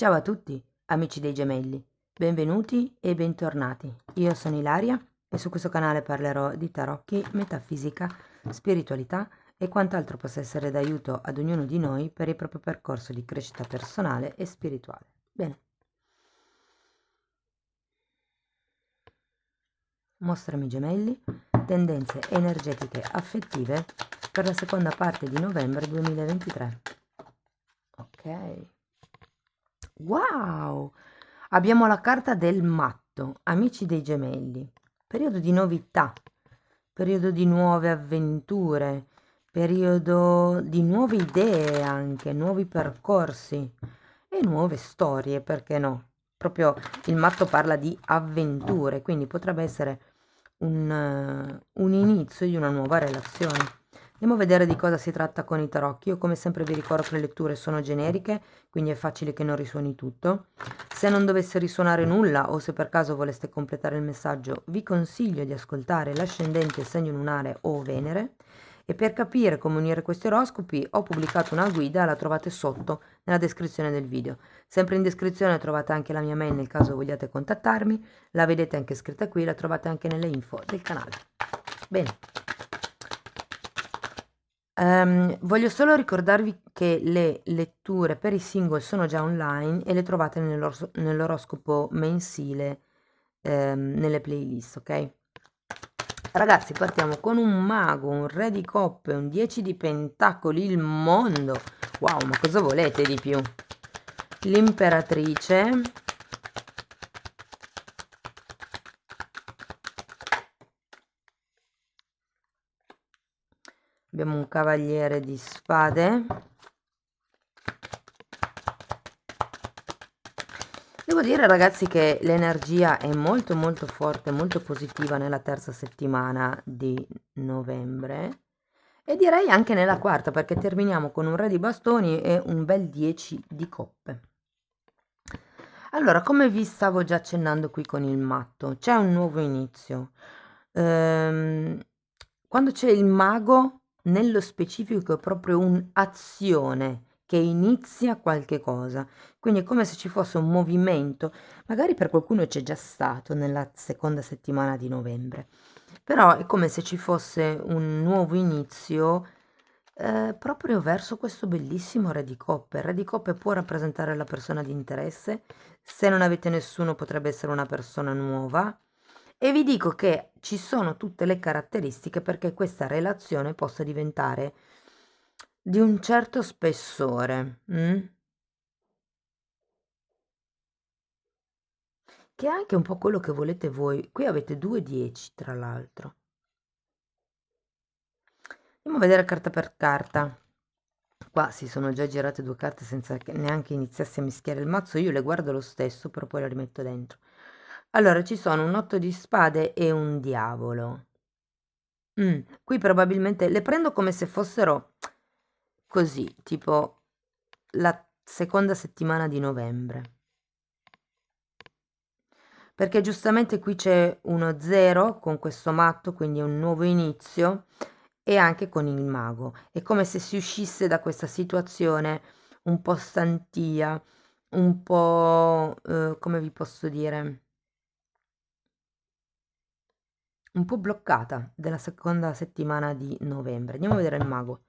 Ciao a tutti, amici dei gemelli, benvenuti e bentornati. Io sono Ilaria e su questo canale parlerò di tarocchi, metafisica, spiritualità e quant'altro possa essere d'aiuto ad ognuno di noi per il proprio percorso di crescita personale e spirituale. Bene, mostrami gemelli, tendenze energetiche affettive per la seconda parte di novembre 2023. Ok. Wow! Abbiamo la carta del matto, amici dei gemelli. Periodo di novità, periodo di nuove avventure, periodo di nuove idee anche, nuovi percorsi e nuove storie, perché no? Proprio il matto parla di avventure, quindi potrebbe essere un inizio di una nuova relazione. Andiamo a vedere di cosa si tratta con i tarocchi. Io come sempre vi ricordo che le letture sono generiche, quindi è facile che non risuoni tutto. Se non dovesse risuonare nulla o se per caso voleste completare il messaggio, vi consiglio di ascoltare l'ascendente, segno lunare o Venere. E per capire come unire questi oroscopi ho pubblicato una guida, la trovate sotto nella descrizione del video. Sempre in descrizione trovate anche la mia mail nel caso vogliate contattarmi, la vedete anche scritta qui, la trovate anche nelle info del canale. Bene. Voglio solo ricordarvi che le letture per i single sono già online e le trovate nell'oroscopo mensile, nelle playlist, ok? Ragazzi, partiamo con un mago, un re di coppe, un 10 di pentacoli, il mondo. Wow, ma cosa volete di più? L'imperatrice. Abbiamo un cavaliere di spade. Devo dire ragazzi che l'energia è molto molto forte, molto positiva nella terza settimana di novembre e direi anche nella quarta perché terminiamo con un re di bastoni e un bel 10 di coppe. Allora, come vi stavo già accennando qui con il matto, c'è un nuovo inizio. Quando c'è il mago, nello specifico è proprio un'azione che inizia qualche cosa. Quindi è come se ci fosse un movimento, magari per qualcuno c'è già stato nella seconda settimana di novembre, però è come se ci fosse un nuovo inizio proprio verso questo bellissimo re di coppe. Il re di coppe può rappresentare la persona di interesse, se non avete nessuno potrebbe essere una persona nuova e vi dico che ci sono tutte le caratteristiche perché questa relazione possa diventare di un certo spessore, che è anche un po' quello che volete voi. Qui avete 2 10 tra l'altro. Andiamo a vedere carta per carta. Qua si sono già girate 2 carte senza che neanche iniziassi a mischiare il mazzo, io le guardo lo stesso, però poi le rimetto dentro. Allora, ci sono un 8 di spade e un diavolo. Qui probabilmente le prendo come se fossero così, tipo la seconda settimana di novembre. Perché giustamente qui c'è uno 0 con questo matto, quindi un nuovo inizio, e anche con il mago. È come se si uscisse da questa situazione un po' stantia, un po', come vi posso dire, un po' bloccata della seconda settimana di novembre. Andiamo a vedere il mago.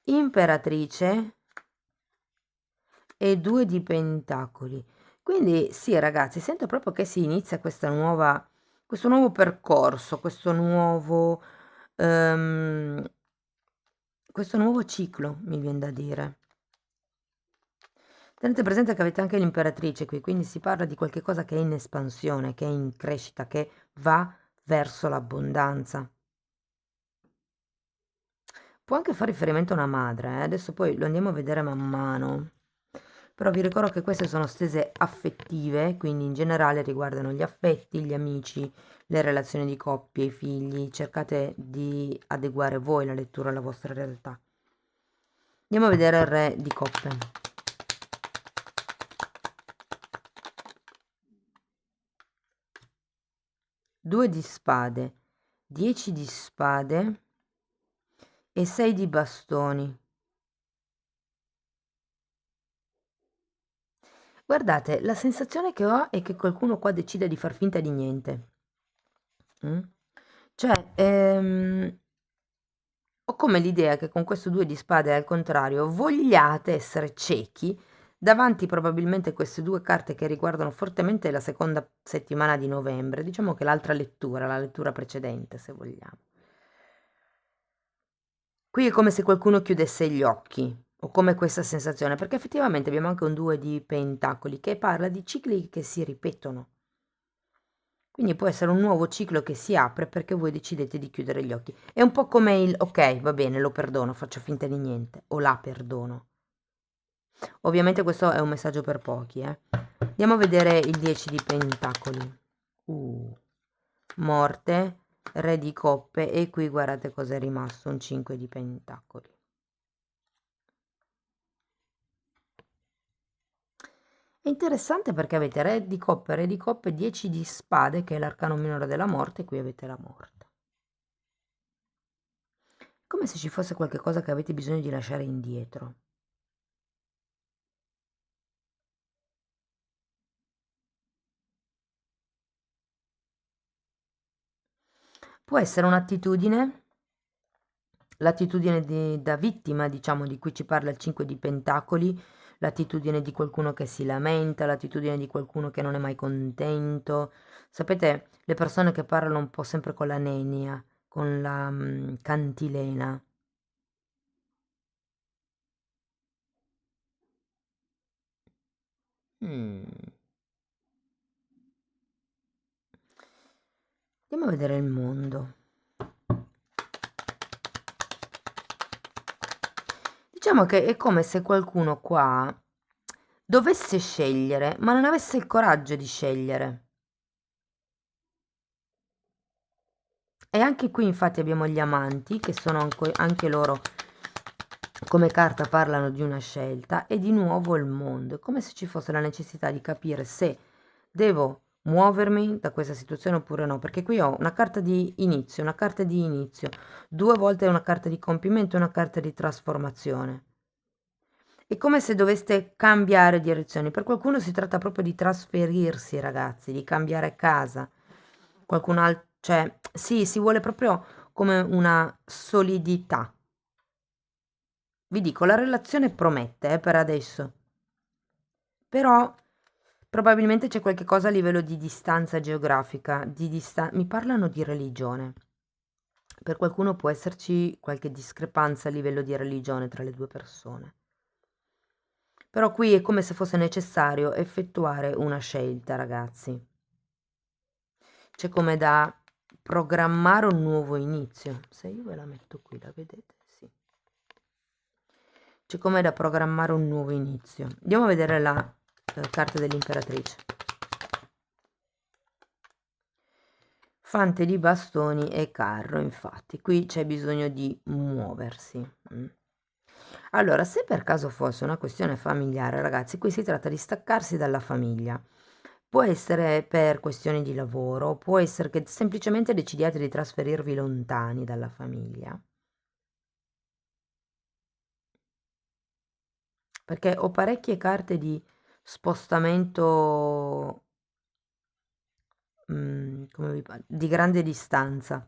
Imperatrice e 2 di pentacoli. Quindi sì, ragazzi, sento proprio che si inizia questo nuovo percorso, ehm, questo nuovo ciclo, mi viene da dire. Tenete presente che avete anche l'imperatrice qui, quindi si parla di qualche cosa che è in espansione, che è in crescita, che va verso l'abbondanza. Può anche fare riferimento a una madre, adesso poi lo andiamo a vedere man mano. Però vi ricordo che queste sono stese affettive, quindi in generale riguardano gli affetti, gli amici, le relazioni di coppia, i figli. Cercate di adeguare voi la lettura alla vostra realtà. Andiamo a vedere il re di coppe. Due di spade, 10 di spade e 6 di bastoni. Guardate, la sensazione che ho è che qualcuno qua decide di far finta di niente. Mm? Cioè, ho come l'idea che con questo 2 di spade, al contrario, vogliate essere ciechi davanti probabilmente a queste due carte che riguardano fortemente la seconda settimana di novembre, diciamo che l'altra lettura, la lettura precedente, se vogliamo. Qui è come se qualcuno chiudesse gli occhi, ho come questa sensazione, perché effettivamente abbiamo anche un 2 di pentacoli che parla di cicli che si ripetono. Quindi può essere un nuovo ciclo che si apre perché voi decidete di chiudere gli occhi. È un po' come il ok, va bene, lo perdono, faccio finta di niente, o la perdono. Ovviamente questo è un messaggio per pochi, eh. Andiamo a vedere il 10 di pentacoli. Morte, re di coppe e qui guardate cosa è rimasto, un 5 di pentacoli. È interessante perché avete re di coppe, 10 di spade che è l'arcano minore della morte e qui avete la morte. Come se ci fosse qualche cosa che avete bisogno di lasciare indietro. Può essere un'attitudine, l'attitudine da vittima, diciamo, di cui ci parla il 5 di pentacoli, l'attitudine di qualcuno che si lamenta, l'attitudine di qualcuno che non è mai contento. Sapete, le persone che parlano un po' sempre con la nenia, con la cantilena. Mm. Andiamo a vedere il mondo. Diciamo che è come se qualcuno qua dovesse scegliere, ma non avesse il coraggio di scegliere. E anche qui infatti abbiamo gli amanti, che sono anche loro come carta parlano di una scelta, e di nuovo il mondo. È come se ci fosse la necessità di capire se devo muovermi da questa situazione oppure no, perché qui ho una carta di inizio, una carta di inizio, due volte una carta di compimento e una carta di trasformazione. È come se doveste cambiare direzioni. Per qualcuno si tratta proprio di trasferirsi, ragazzi, di cambiare casa. Qualcun altro, cioè, sì, si vuole proprio come una solidità. Vi dico, la relazione promette, per adesso. Però probabilmente c'è qualche cosa a livello di distanza geografica, mi parlano di religione. Per qualcuno può esserci qualche discrepanza a livello di religione tra le due persone. Però qui è come se fosse necessario effettuare una scelta, ragazzi. C'è come da programmare un nuovo inizio. Se io ve la metto qui, la vedete? Sì. C'è come da programmare un nuovo inizio. Andiamo a vedere la carta dell'imperatrice. Fante di bastoni e carro, infatti. Qui c'è bisogno di muoversi. Allora, se per caso fosse una questione familiare, ragazzi, qui si tratta di staccarsi dalla famiglia. Può essere per questioni di lavoro, può essere che semplicemente decidiate di trasferirvi lontani dalla famiglia. Perché ho parecchie carte di spostamento, come vi pare, di grande distanza.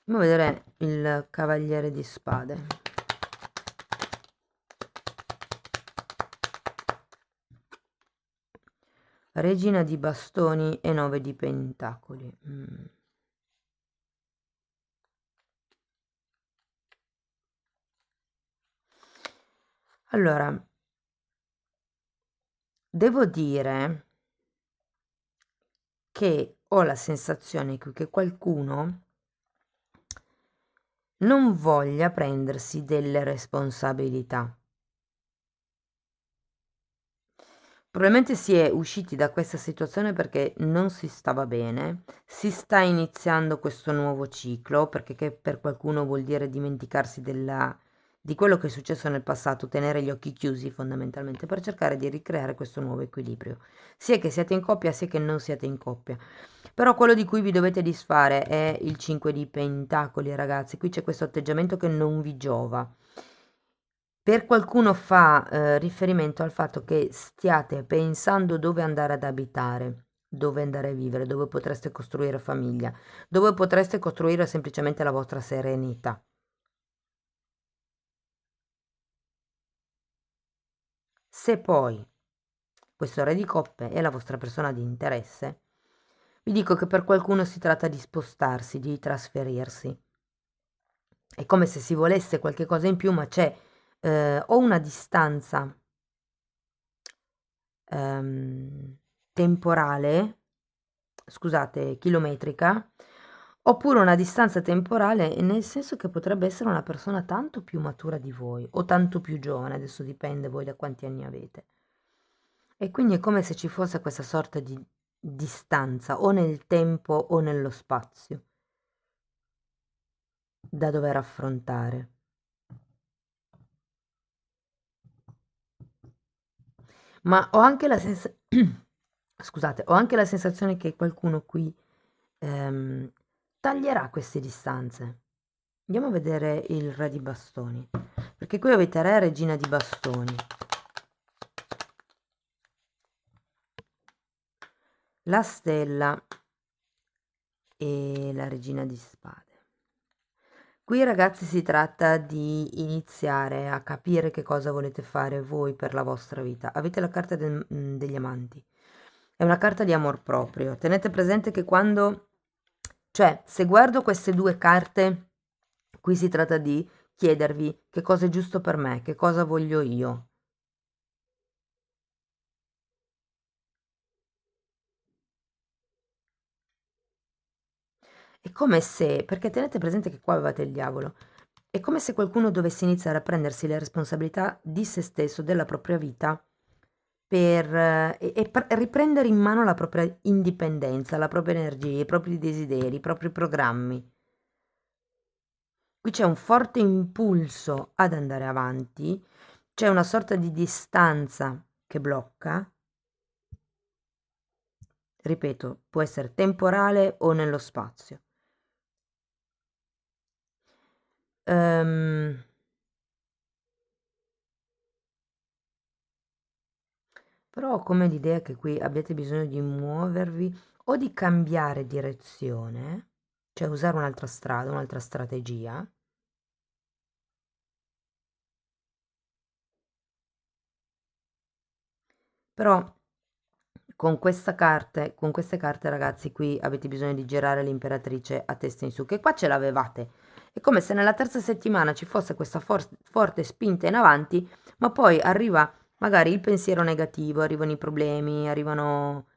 Andiamo a vedere il cavaliere di spade. Regina di bastoni e 9 di pentacoli. Allora, devo dire che ho la sensazione che qualcuno non voglia prendersi delle responsabilità. Probabilmente si è usciti da questa situazione perché non si stava bene, si sta iniziando questo nuovo ciclo, perché che per qualcuno vuol dire dimenticarsi di quello che è successo nel passato, tenere gli occhi chiusi fondamentalmente per cercare di ricreare questo nuovo equilibrio, sia che siate in coppia sia che non siate in coppia. Però quello di cui vi dovete disfare è il 5 di pentacoli, ragazzi, qui c'è questo atteggiamento che non vi giova. Per qualcuno fa riferimento al fatto che stiate pensando dove andare ad abitare, dove andare a vivere, dove potreste costruire famiglia, dove potreste costruire semplicemente la vostra serenità. Se poi questo re di coppe è la vostra persona di interesse, vi dico che per qualcuno si tratta di spostarsi, di trasferirsi. È come se si volesse qualche cosa in più, ma c'è o una distanza temporale, scusate, chilometrica, oppure una distanza temporale nel senso che potrebbe essere una persona tanto più matura di voi o tanto più giovane, adesso dipende voi da quanti anni avete. E quindi è come se ci fosse questa sorta di distanza o nel tempo o nello spazio da dover affrontare. Ma ho anche la scusate, ho anche la sensazione che qualcuno qui ehm, taglierà queste distanze. Andiamo a vedere il re di bastoni, perché qui avete re e regina di bastoni. La stella e la regina di spade. Qui ragazzi si tratta di iniziare a capire che cosa volete fare voi per la vostra vita. Avete la carta degli amanti. È una carta di amor proprio. Tenete presente che quando, cioè, se guardo queste due carte, qui si tratta di chiedervi che cosa è giusto per me, che cosa voglio io. È come se, perché tenete presente che qua avevate il diavolo, è come se qualcuno dovesse iniziare a prendersi le responsabilità di se stesso, della propria vita, e riprendere in mano la propria indipendenza, la propria energia, i propri desideri, i propri programmi. Qui c'è un forte impulso ad andare avanti, c'è una sorta di distanza che blocca, ripeto, può essere temporale o nello spazio. Ehm, Però ho come l'idea che qui abbiate bisogno di muovervi o di cambiare direzione, cioè usare un'altra strada, un'altra strategia. Però con queste carte ragazzi qui avete bisogno di girare l'imperatrice a testa in su, che qua ce l'avevate. È come se nella terza settimana ci fosse questa forte spinta in avanti, ma poi arriva magari il pensiero negativo, arrivano i problemi, arrivano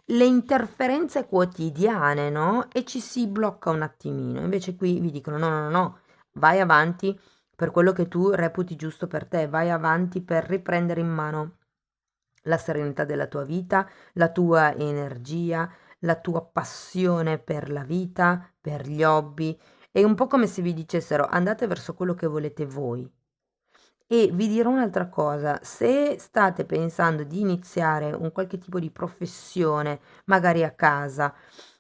le interferenze quotidiane, no? E ci si blocca un attimino. Invece qui vi dicono no, no, no, no, vai avanti per quello che tu reputi giusto per te, vai avanti per riprendere in mano la serenità della tua vita, la tua energia, la tua passione per la vita, per gli hobby. È un po' come se vi dicessero andate verso quello che volete voi. E vi dirò un'altra cosa, se state pensando di iniziare un qualche tipo di professione, magari a casa,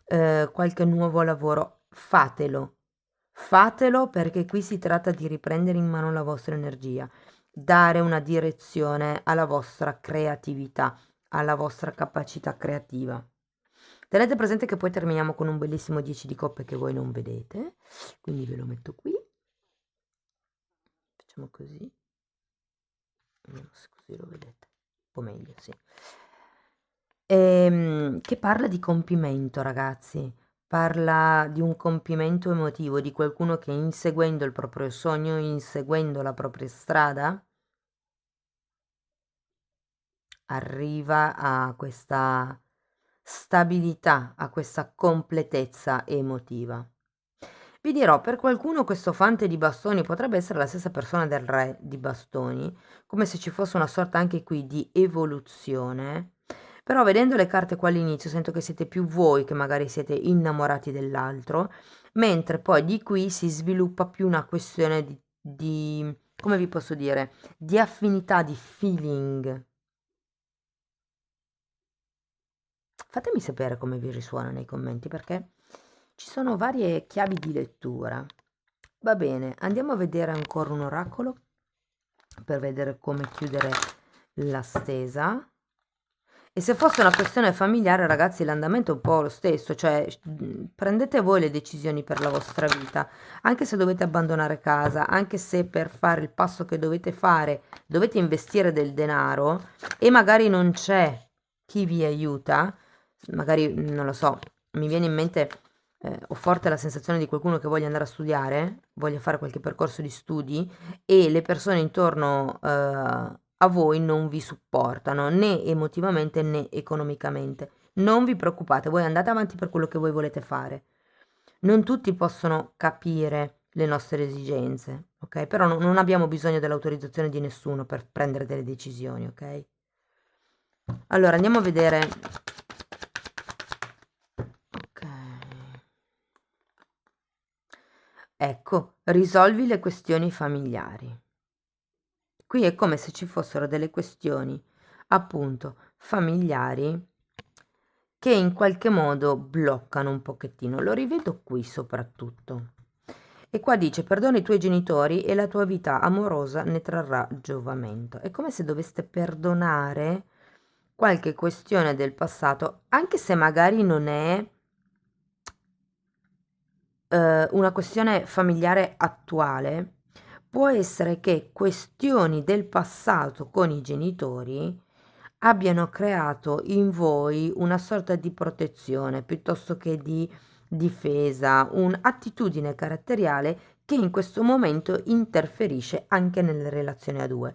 qualche nuovo lavoro, fatelo. Fatelo perché qui si tratta di riprendere in mano la vostra energia, dare una direzione alla vostra creatività, alla vostra capacità creativa. Tenete presente che poi terminiamo con un bellissimo 10 di coppe che voi non vedete, quindi ve lo metto qui. Facciamo così. Vediamo se così lo vedete. Un po' meglio, sì. Che parla di compimento, ragazzi. Parla di un compimento emotivo, di qualcuno che inseguendo il proprio sogno, inseguendo la propria strada, arriva a questa stabilità, a questa completezza emotiva. Vi dirò, per qualcuno questo fante di bastoni potrebbe essere la stessa persona del re di bastoni, come se ci fosse una sorta anche qui di evoluzione, però vedendo le carte qua all'inizio sento che siete più voi che magari siete innamorati dell'altro, mentre poi di qui si sviluppa più una questione come vi posso dire, di affinità, di feeling. Fatemi sapere come vi risuona nei commenti perché ci sono varie chiavi di lettura. Va bene, andiamo a vedere ancora un oracolo. per vedere come chiudere la stesa. E se fosse una questione familiare, ragazzi, l'andamento è un po' lo stesso, cioè prendete voi le decisioni per la vostra vita, anche se dovete abbandonare casa, anche se per fare il passo che dovete fare dovete investire del denaro e magari non c'è chi vi aiuta, magari non lo so, mi viene in mente, ho forte la sensazione di qualcuno che voglia andare a studiare, voglia fare qualche percorso di studi e le persone intorno a voi non vi supportano né emotivamente né economicamente. Non vi preoccupate, voi andate avanti per quello che voi volete fare. Non tutti possono capire le nostre esigenze, ok? Però non abbiamo bisogno dell'autorizzazione di nessuno per prendere delle decisioni, ok? Allora andiamo a vedere. Ok. Ecco, risolvi le questioni familiari. Qui è come se ci fossero delle questioni, appunto, familiari che in qualche modo bloccano un pochettino. Lo rivedo qui soprattutto. E qua dice: perdona i tuoi genitori e la tua vita amorosa ne trarrà giovamento. È come se doveste perdonare qualche questione del passato, anche se magari non è una questione familiare attuale, può essere che questioni del passato con i genitori abbiano creato in voi una sorta di protezione piuttosto che di difesa, un'attitudine caratteriale che in questo momento interferisce anche nelle relazioni a due.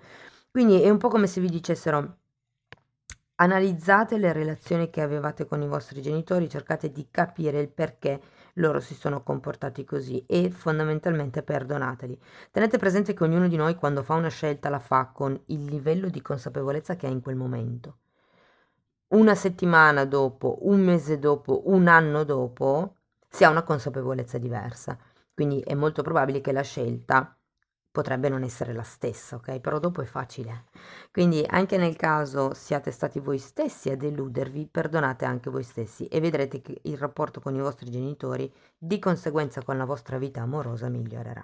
Quindi è un po' come se vi dicessero: analizzate le relazioni che avevate con i vostri genitori, cercate di capire il perché loro si sono comportati così e fondamentalmente perdonateli. Tenete presente che ognuno di noi quando fa una scelta la fa con il livello di consapevolezza che ha in quel momento. Una settimana dopo, un mese dopo, un anno dopo, si ha una consapevolezza diversa. Quindi è molto probabile che la scelta potrebbe non essere la stessa, ok? Però dopo è facile. Quindi anche nel caso siate stati voi stessi a deludervi, perdonate anche voi stessi e vedrete che il rapporto con i vostri genitori, di conseguenza con la vostra vita amorosa, migliorerà.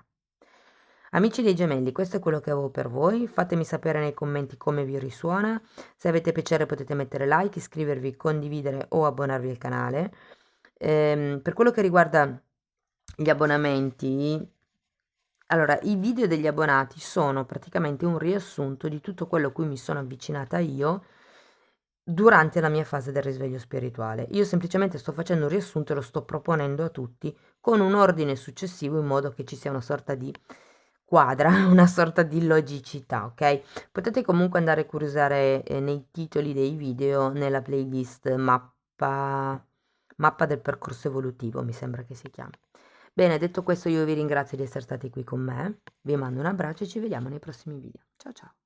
Amici dei gemelli, questo è quello che avevo per voi. Fatemi sapere nei commenti come vi risuona. Se avete piacere potete mettere like, iscrivervi, condividere o abbonarvi al canale. Per quello che riguarda gli abbonamenti, allora, i video degli abbonati sono praticamente un riassunto di tutto quello a cui mi sono avvicinata io durante la mia fase del risveglio spirituale. Io semplicemente sto facendo un riassunto e lo sto proponendo a tutti con un ordine successivo in modo che ci sia una sorta di quadra, una sorta di logicità, ok? Potete comunque andare a curiosare nei titoli dei video nella playlist mappa del percorso evolutivo, mi sembra che si chiami. Bene, detto questo io vi ringrazio di essere stati qui con me, vi mando un abbraccio e ci vediamo nei prossimi video. Ciao ciao!